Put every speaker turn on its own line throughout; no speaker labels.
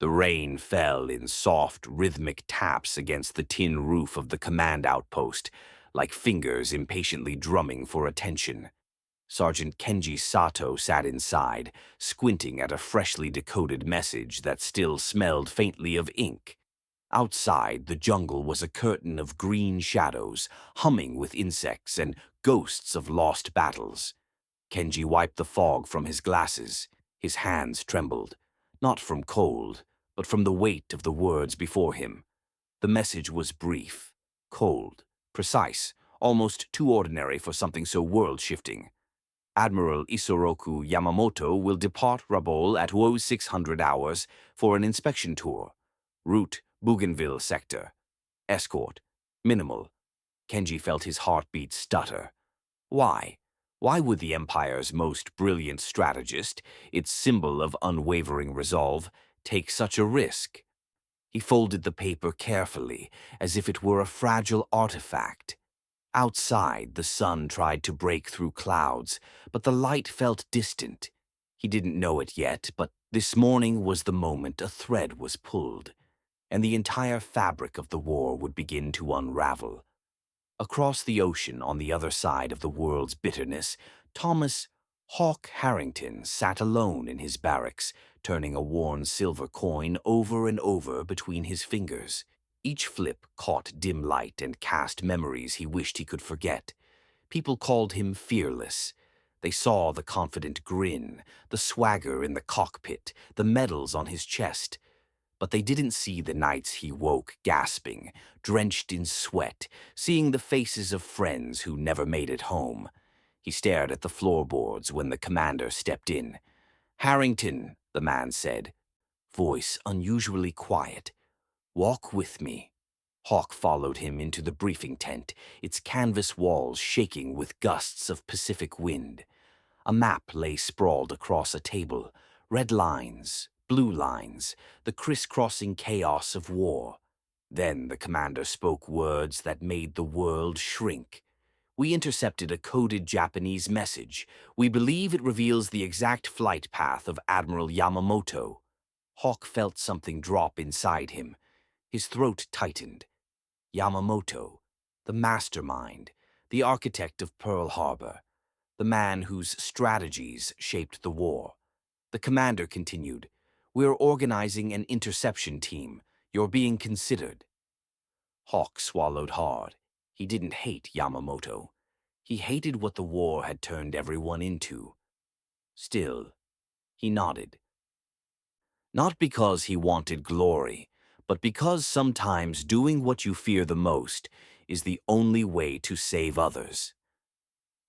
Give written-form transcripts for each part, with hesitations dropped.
The rain fell in soft, rhythmic taps against the tin roof of the command outpost, like fingers impatiently drumming for attention. Sergeant Kenji Sato sat inside, squinting at a freshly decoded message that still smelled faintly of ink. Outside, the jungle was a curtain of green shadows, humming with insects and ghosts of lost battles. Kenji wiped the fog from his glasses. His hands trembled, not from cold, but from the weight of the words before him. The message was brief, cold, precise, almost too ordinary for something so world-shifting. Admiral Isoroku Yamamoto will depart Rabaul at 0600 hours for an inspection tour. Route, Bougainville sector. Escort, minimal. Kenji felt his heartbeat stutter. Why? Why would the Empire's most brilliant strategist, its symbol of unwavering resolve, take such a risk? He folded the paper carefully, as if it were a fragile artifact. Outside, the sun tried to break through clouds, but the light felt distant. He didn't know it yet, but this morning was the moment a thread was pulled, and the entire fabric of the war would begin to unravel. Across the ocean, on the other side of the world's bitterness, Thomas Hawk Harrington sat alone in his barracks, turning a worn silver coin over and over between his fingers. Each flip caught dim light and cast memories he wished he could forget. People called him fearless. They saw the confident grin, the swagger in the cockpit, the medals on his chest. But they didn't see the nights he woke gasping, drenched in sweat, seeing the faces of friends who never made it home. He stared at the floorboards when the commander stepped in. "Harrington," the man said, voice unusually quiet. "Walk with me." Hawk followed him into the briefing tent, its canvas walls shaking with gusts of Pacific wind. A map lay sprawled across a table, red lines, blue lines, the crisscrossing chaos of war. Then the commander spoke words that made the world shrink. "We intercepted a coded Japanese message. We believe it reveals the exact flight path of Admiral Yamamoto." Hawk felt something drop inside him. His throat tightened. Yamamoto, the mastermind, the architect of Pearl Harbor, the man whose strategies shaped the war. The commander continued, "We're organizing an interception team. You're being considered." Hawk swallowed hard. He didn't hate Yamamoto. He hated what the war had turned everyone into. Still, he nodded. Not because he wanted glory, but because sometimes doing what you fear the most is the only way to save others.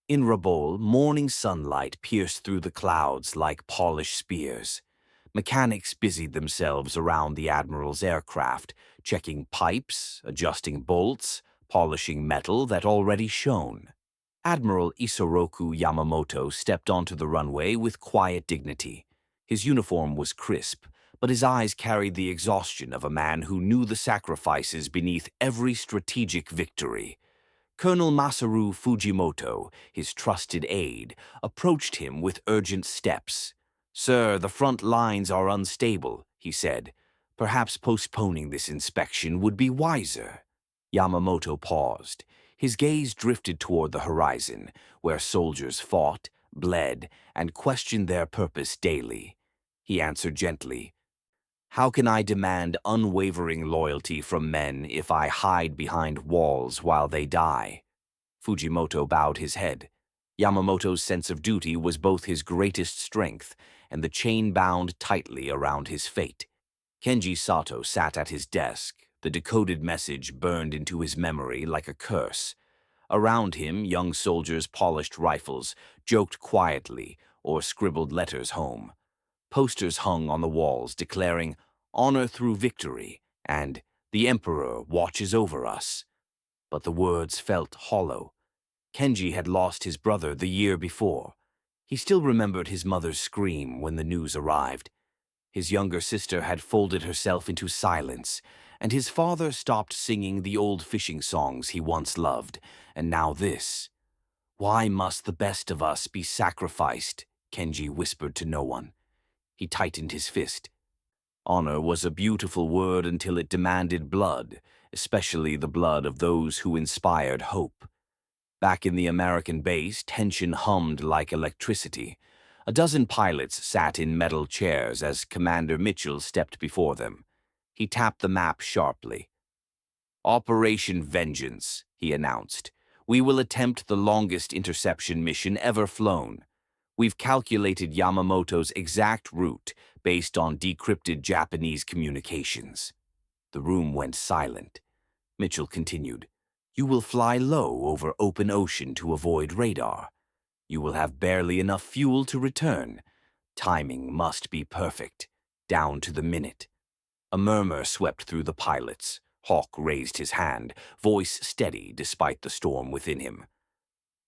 In Rabaul, morning sunlight pierced through the clouds like polished spears. Mechanics busied themselves around the Admiral's aircraft, checking pipes, adjusting bolts, polishing metal that already shone. Admiral Isoroku Yamamoto stepped onto the runway with quiet dignity. His uniform was crisp, but his eyes carried the exhaustion of a man who knew the sacrifices beneath every strategic victory. Colonel Masaru Fujimoto, his trusted aide, approached him with urgent steps. "Sir, the front lines are unstable," he said. "Perhaps postponing this inspection would be wiser." Yamamoto paused. His gaze drifted toward the horizon, where soldiers fought, bled, and questioned their purpose daily. He answered gently, "How can I demand unwavering loyalty from men if I hide behind walls while they die?" Fujimoto bowed his head. Yamamoto's sense of duty was both his greatest strength and the chain bound tightly around his fate. Kenji Sato sat at his desk, the decoded message burned into his memory like a curse. Around him, young soldiers polished rifles, joked quietly, or scribbled letters home. Posters hung on the walls declaring, "Honor through victory," and "The Emperor watches over us." But the words felt hollow. Kenji had lost his brother the year before. He still remembered his mother's scream when the news arrived. His younger sister had folded herself into silence, and his father stopped singing the old fishing songs he once loved, and now this. "Why must the best of us be sacrificed?" Kenji whispered to no one. He tightened his fist. Honor was a beautiful word until it demanded blood, especially the blood of those who inspired hope. Back in the American base, tension hummed like electricity. A dozen pilots sat in metal chairs as Commander Mitchell stepped before them. He tapped the map sharply. "Operation Vengeance," he announced. "We will attempt the longest interception mission ever flown. We've calculated Yamamoto's exact route based on decrypted Japanese communications." The room went silent. Mitchell continued, "You will fly low over open ocean to avoid radar. You will have barely enough fuel to return. Timing must be perfect, down to the minute." A murmur swept through the pilots. Hawk raised his hand, voice steady despite the storm within him.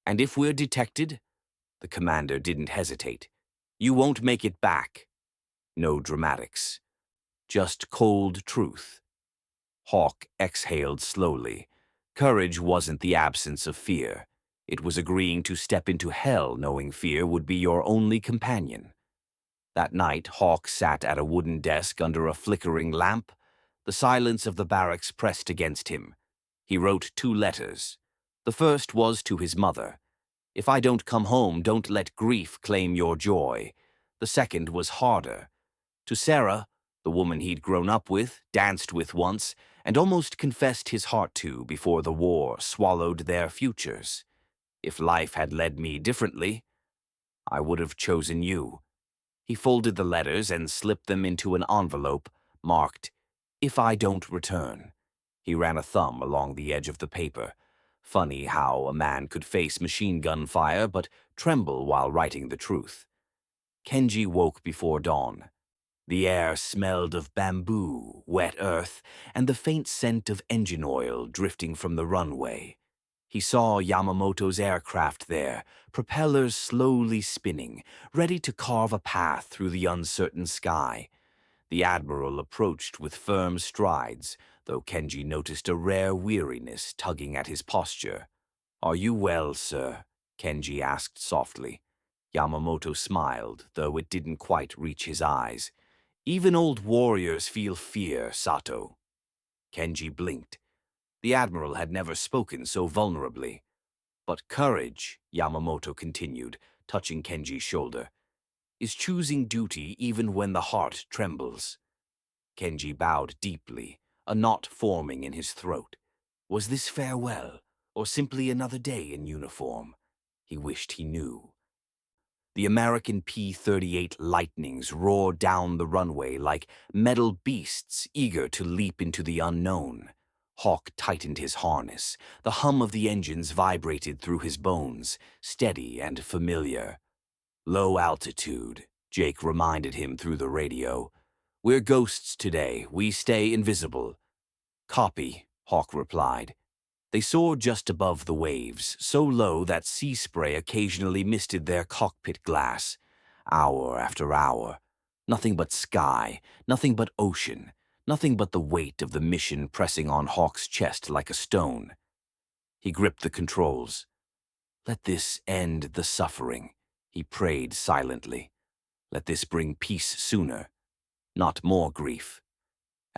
"And if we're detected?" The commander didn't hesitate. "You won't make it back." No dramatics. Just cold truth. Hawk exhaled slowly. Courage wasn't the absence of fear. It was agreeing to step into hell knowing fear would be your only companion. That night, Hawk sat at a wooden desk under a flickering lamp. The silence of the barracks pressed against him. He wrote 2 letters. The first was to his mother. "If I don't come home, don't let grief claim your joy." The second was harder. To Sarah, the woman he'd grown up with, danced with once, and almost confessed his heart to before the war swallowed their futures. "If life had led me differently, I would have chosen you." He folded the letters and slipped them into an envelope marked, "If I don't return." He ran a thumb along the edge of the paper. Funny how a man could face machine gun fire but tremble while writing the truth. Kenji woke before dawn. The air smelled of bamboo, wet earth, and the faint scent of engine oil drifting from the runway. He saw Yamamoto's aircraft there, propellers slowly spinning, ready to carve a path through the uncertain sky. The Admiral approached with firm strides, though Kenji noticed a rare weariness tugging at his posture. "Are you well, sir?" Kenji asked softly. Yamamoto smiled, though it didn't quite reach his eyes. "Even old warriors feel fear, Sato." Kenji blinked. The Admiral had never spoken so vulnerably. "But courage," Yamamoto continued, touching Kenji's shoulder, "is choosing duty even when the heart trembles." Kenji bowed deeply, a knot forming in his throat. Was this farewell, or simply another day in uniform? He wished he knew. The American P-38 Lightnings roared down the runway like metal beasts eager to leap into the unknown. Hawk tightened his harness. The hum of the engines vibrated through his bones, steady and familiar. "Low altitude," Jake reminded him through the radio. "We're ghosts today. We stay invisible." "Copy," Hawk replied. They soared just above the waves, so low that sea spray occasionally misted their cockpit glass. Hour after hour. Nothing but sky, nothing but ocean, nothing but the weight of the mission pressing on Hawk's chest like a stone. He gripped the controls. "Let this end the suffering," he prayed silently. "Let this bring peace sooner, not more grief."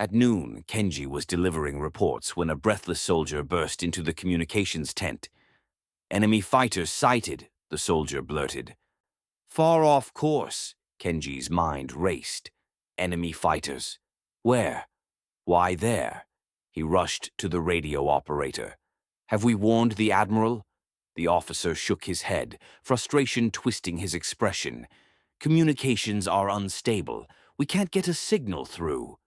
At noon, Kenji was delivering reports when a breathless soldier burst into the communications tent. "Enemy fighters sighted," the soldier blurted. "Far off course," Kenji's mind raced. "Enemy fighters. Where? Why there?" He rushed to the radio operator. "Have we warned the Admiral?" The officer shook his head, frustration twisting his expression. "Communications are unstable. We can't get a signal through."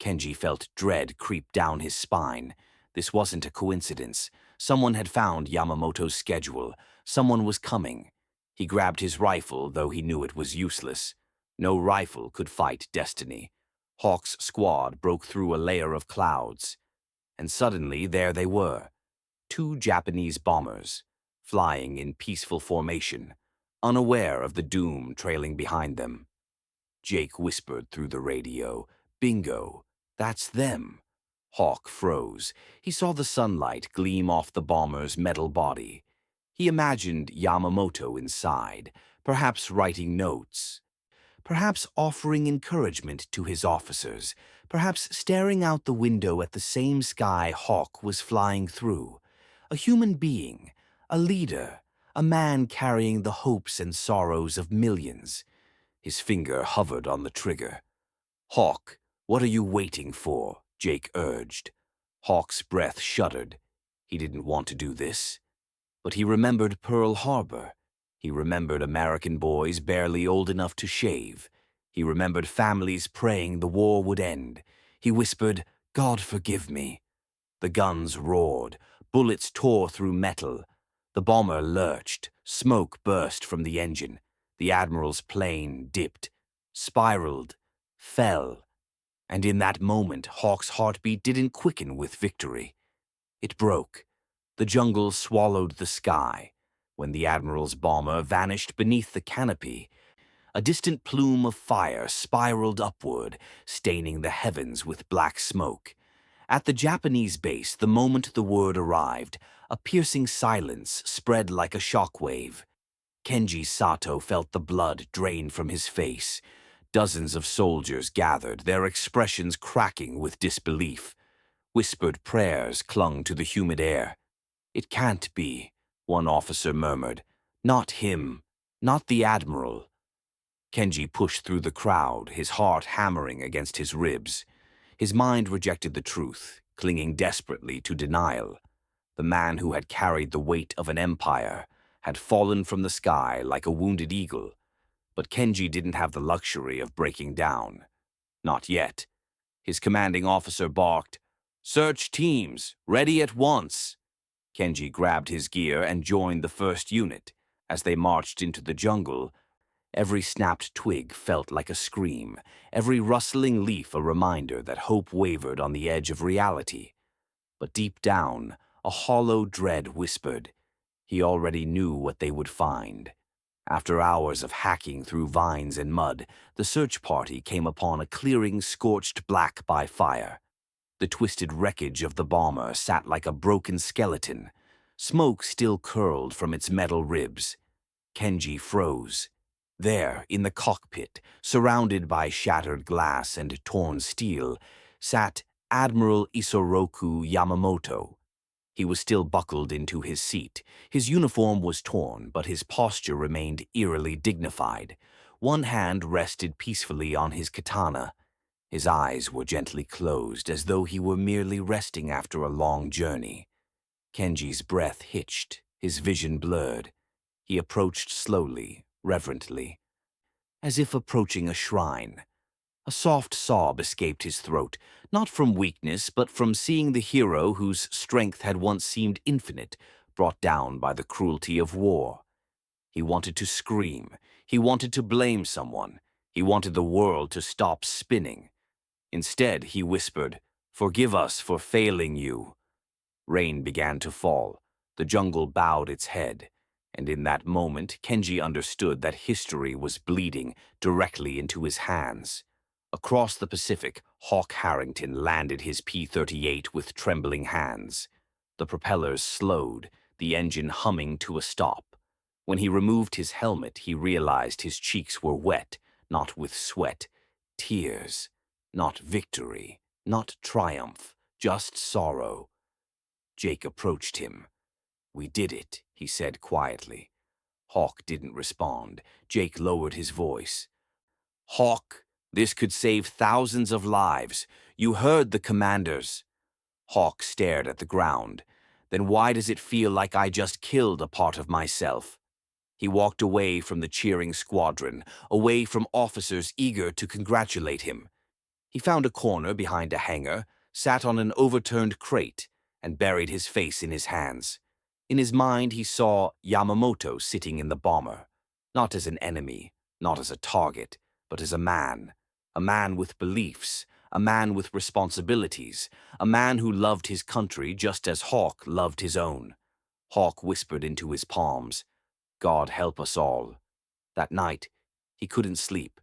Kenji felt dread creep down his spine. This wasn't a coincidence. Someone had found Yamamoto's schedule. Someone was coming. He grabbed his rifle, though he knew it was useless. No rifle could fight destiny. Hawk's squad broke through a layer of clouds. And suddenly there they were. 2 Japanese bombers, flying in peaceful formation, unaware of the doom trailing behind them. Jake whispered through the radio, "Bingo. That's them." Hawk froze. He saw the sunlight gleam off the bomber's metal body. He imagined Yamamoto inside, perhaps writing notes, perhaps offering encouragement to his officers, perhaps staring out the window at the same sky Hawk was flying through. A human being, a leader, a man carrying the hopes and sorrows of millions. His finger hovered on the trigger. "Hawk, what are you waiting for?" Jake urged. Hawk's breath shuddered. He didn't want to do this. But he remembered Pearl Harbor. He remembered American boys barely old enough to shave. He remembered families praying the war would end. He whispered, "God forgive me." The guns roared. Bullets tore through metal. The bomber lurched. Smoke burst from the engine. The Admiral's plane dipped, spiraled, fell. And in that moment, Hawk's heartbeat didn't quicken with victory. It broke. The jungle swallowed the sky. When the Admiral's bomber vanished beneath the canopy, a distant plume of fire spiraled upward, staining the heavens with black smoke. At the Japanese base, the moment the word arrived, a piercing silence spread like a shockwave. Kenji Sato felt the blood drain from his face. Dozens of soldiers gathered, their expressions cracking with disbelief. Whispered prayers clung to the humid air. "It can't be," one officer murmured. "Not him. Not the Admiral." Kenji pushed through the crowd, his heart hammering against his ribs. His mind rejected the truth, clinging desperately to denial. The man who had carried the weight of an empire had fallen from the sky like a wounded eagle. But Kenji didn't have the luxury of breaking down. Not yet. His commanding officer barked, "Search teams, ready at once." Kenji grabbed his gear and joined the first unit. As they marched into the jungle, every snapped twig felt like a scream, every rustling leaf a reminder that hope wavered on the edge of reality. But deep down, a hollow dread whispered. He already knew what they would find. After hours of hacking through vines and mud, the search party came upon a clearing scorched black by fire. The twisted wreckage of the bomber sat like a broken skeleton. Smoke still curled from its metal ribs. Kenji froze. There, in the cockpit, surrounded by shattered glass and torn steel, sat Admiral Isoroku Yamamoto. He was still buckled into his seat. His uniform was torn, but his posture remained eerily dignified. One hand rested peacefully on his katana. His eyes were gently closed, as though he were merely resting after a long journey. Kenji's breath hitched, his vision blurred. He approached slowly, reverently, as if approaching a shrine. A soft sob escaped his throat, not from weakness, but from seeing the hero whose strength had once seemed infinite, brought down by the cruelty of war. He wanted to scream. He wanted to blame someone. He wanted the world to stop spinning. Instead, he whispered, "Forgive us for failing you." Rain began to fall. The jungle bowed its head. And in that moment, Kenji understood that history was bleeding directly into his hands. Across the Pacific, Hawk Harrington landed his P-38 with trembling hands. The propellers slowed, the engine humming to a stop. When he removed his helmet, he realized his cheeks were wet, not with sweat, tears, not victory, not triumph, just sorrow. Jake approached him. "We did it," he said quietly. Hawk didn't respond. Jake lowered his voice. "Hawk, this could save thousands of lives. You heard the commanders." Hawk stared at the ground. "Then why does it feel like I just killed a part of myself?" He walked away from the cheering squadron, away from officers eager to congratulate him. He found a corner behind a hangar, sat on an overturned crate, and buried his face in his hands. In his mind, he saw Yamamoto sitting in the bomber, not as an enemy, not as a target, but as a man with beliefs, a man with responsibilities, a man who loved his country just as Hawk loved his own. Hawk whispered into his palms, "God help us all." That night, he couldn't sleep.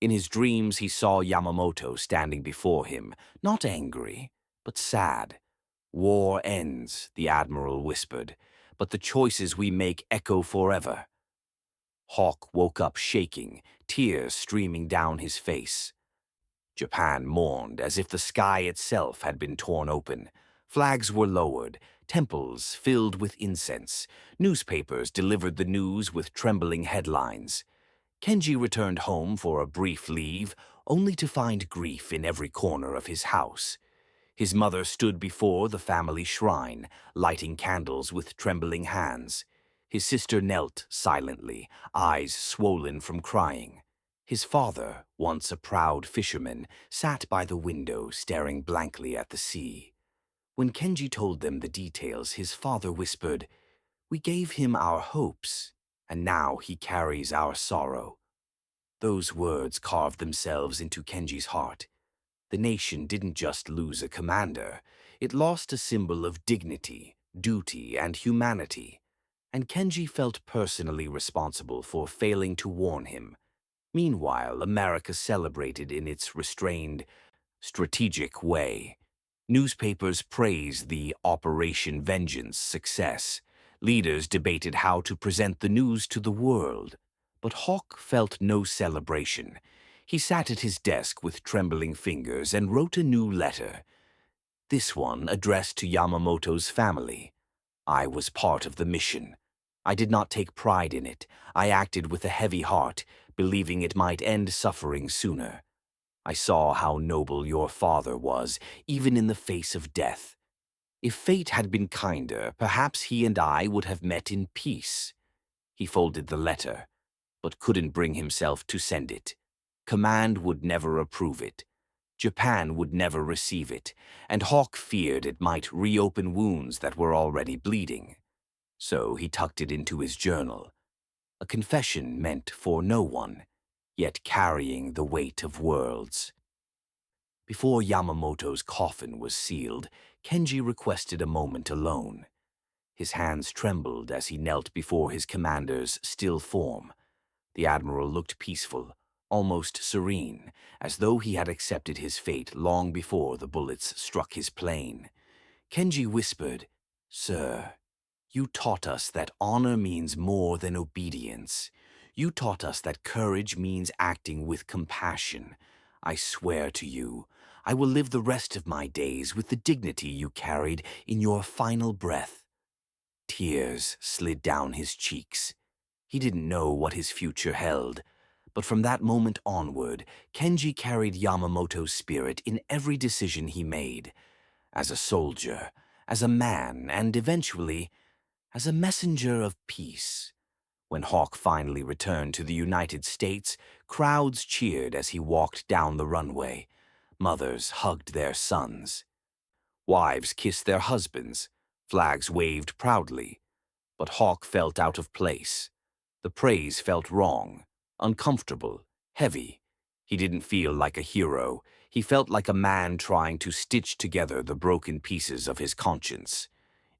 In his dreams, he saw Yamamoto standing before him, not angry, but sad. "War ends," the Admiral whispered, "but the choices we make echo forever." Hawk woke up shaking, tears streaming down his face. Japan mourned as if the sky itself had been torn open. Flags were lowered, temples filled with incense. Newspapers delivered the news with trembling headlines. Kenji returned home for a brief leave, only to find grief in every corner of his house. His mother stood before the family shrine, lighting candles with trembling hands. His sister knelt silently, eyes swollen from crying. His father, once a proud fisherman, sat by the window staring blankly at the sea. When Kenji told them the details, his father whispered, "We gave him our hopes, and now he carries our sorrow." Those words carved themselves into Kenji's heart. The nation didn't just lose a commander, it lost a symbol of dignity, duty, and humanity. And Kenji felt personally responsible for failing to warn him. Meanwhile, America celebrated in its restrained, strategic way. Newspapers praised the Operation Vengeance success. Leaders debated how to present the news to the world. But Hawk felt no celebration. He sat at his desk with trembling fingers and wrote a new letter. This one addressed to Yamamoto's family. "I was part of the mission. I did not take pride in it. I acted with a heavy heart, believing it might end suffering sooner. I saw how noble your father was, even in the face of death. If fate had been kinder, perhaps he and I would have met in peace." He folded the letter, but couldn't bring himself to send it. Command would never approve it. Japan would never receive it, and Hawk feared it might reopen wounds that were already bleeding. So he tucked it into his journal, a confession meant for no one, yet carrying the weight of worlds. Before Yamamoto's coffin was sealed, Kenji requested a moment alone. His hands trembled as he knelt before his commander's still form. The Admiral looked peaceful, almost serene, as though he had accepted his fate long before the bullets struck his plane. Kenji whispered, "Sir, you taught us that honor means more than obedience. You taught us that courage means acting with compassion. I swear to you, I will live the rest of my days with the dignity you carried in your final breath." Tears slid down his cheeks. He didn't know what his future held, but from that moment onward, Kenji carried Yamamoto's spirit in every decision he made. As a soldier, as a man, and eventually, as a messenger of peace. When Hawk finally returned to the United States, crowds cheered as he walked down the runway. Mothers hugged their sons. Wives kissed their husbands. Flags waved proudly. But Hawk felt out of place. The praise felt wrong, uncomfortable, heavy. He didn't feel like a hero. He felt like a man trying to stitch together the broken pieces of his conscience.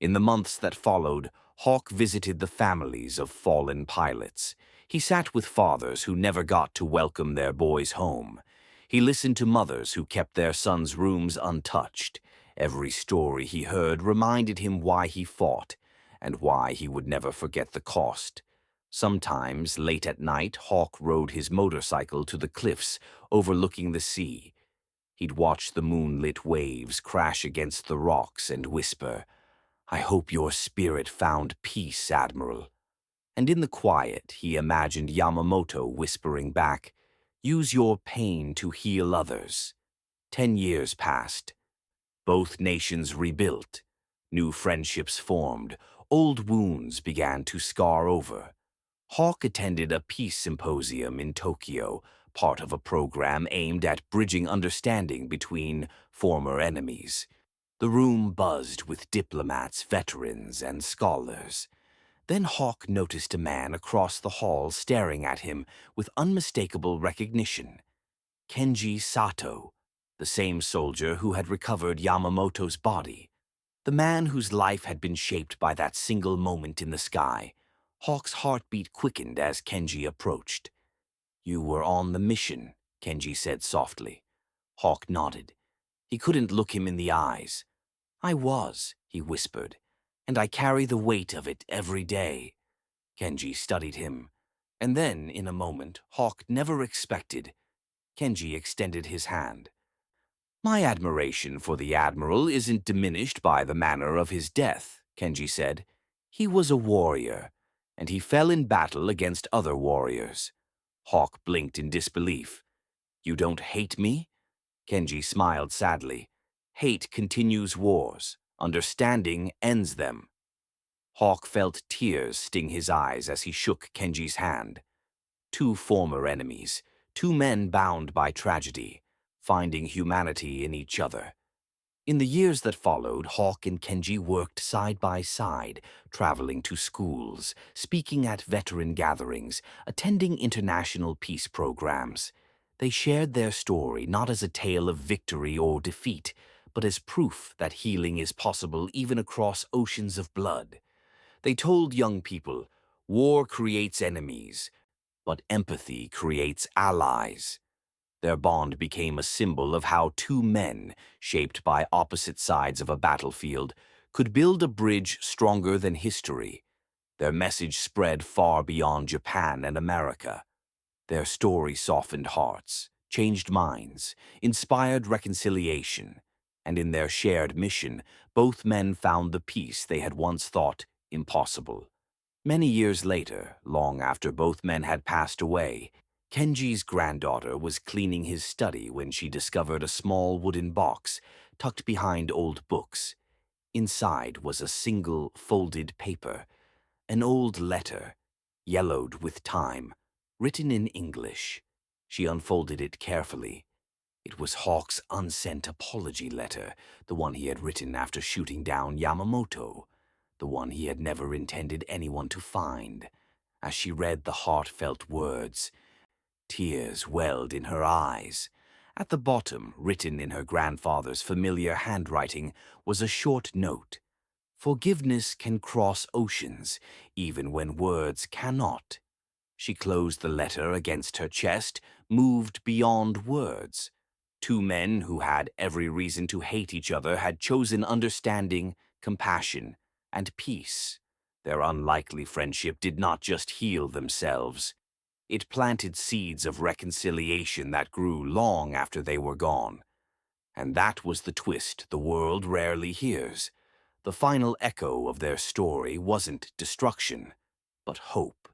In the months that followed, Hawk visited the families of fallen pilots. He sat with fathers who never got to welcome their boys home. He listened to mothers who kept their sons' rooms untouched. Every story he heard reminded him why he fought, and why he would never forget the cost. Sometimes, late at night, Hawk rode his motorcycle to the cliffs overlooking the sea. He'd watch the moonlit waves crash against the rocks and whisper, "I hope your spirit found peace, Admiral." And in the quiet, he imagined Yamamoto whispering back, "Use your pain to heal others." 10 years passed. Both nations rebuilt. New friendships formed. Old wounds began to scar over. Hawk attended a peace symposium in Tokyo, part of a program aimed at bridging understanding between former enemies. The room buzzed with diplomats, veterans, and scholars. Then Hawk noticed a man across the hall staring at him with unmistakable recognition. Kenji Sato, the same soldier who had recovered Yamamoto's body. The man whose life had been shaped by that single moment in the sky. Hawk's heartbeat quickened as Kenji approached. "You were on the mission," Kenji said softly. Hawk nodded. He couldn't look him in the eyes. "I was," he whispered, "and I carry the weight of it every day." Kenji studied him. And then, in a moment Hawk never expected, Kenji extended his hand. My admiration for the Admiral isn't diminished by the manner of his death, Kenji said. He was a warrior, and he fell in battle against other warriors. Hawk blinked in disbelief. You don't hate me? Kenji smiled sadly. Hate continues wars. Understanding ends them. Hawk felt tears sting his eyes as he shook Kenji's hand. Two former enemies, two men bound by tragedy, finding humanity in each other. In the years that followed, Hawk and Kenji worked side by side, traveling to schools, speaking at veteran gatherings, attending international peace programs. They shared their story not as a tale of victory or defeat, but as proof that healing is possible even across oceans of blood. They told young people, war creates enemies, but empathy creates allies. Their bond became a symbol of how two men, shaped by opposite sides of a battlefield, could build a bridge stronger than history. Their message spread far beyond Japan and America. Their story softened hearts, changed minds, inspired reconciliation, and in their shared mission, both men found the peace they had once thought impossible. Many years later, long after both men had passed away, Kenji's granddaughter was cleaning his study when she discovered a small wooden box tucked behind old books. Inside was a single folded paper, an old letter, yellowed with time, written in English. She unfolded it carefully. It was Hawk's unsent apology letter, the one he had written after shooting down Yamamoto, the one he had never intended anyone to find. As she read the heartfelt words, tears welled in her eyes. At the bottom, written in her grandfather's familiar handwriting, was a short note. Forgiveness can cross oceans, even when words cannot. She closed the letter against her chest, moved beyond words. Two men who had every reason to hate each other had chosen understanding, compassion, and peace. Their unlikely friendship did not just heal themselves. It planted seeds of reconciliation that grew long after they were gone. And that was the twist the world rarely hears. The final echo of their story wasn't destruction, but hope.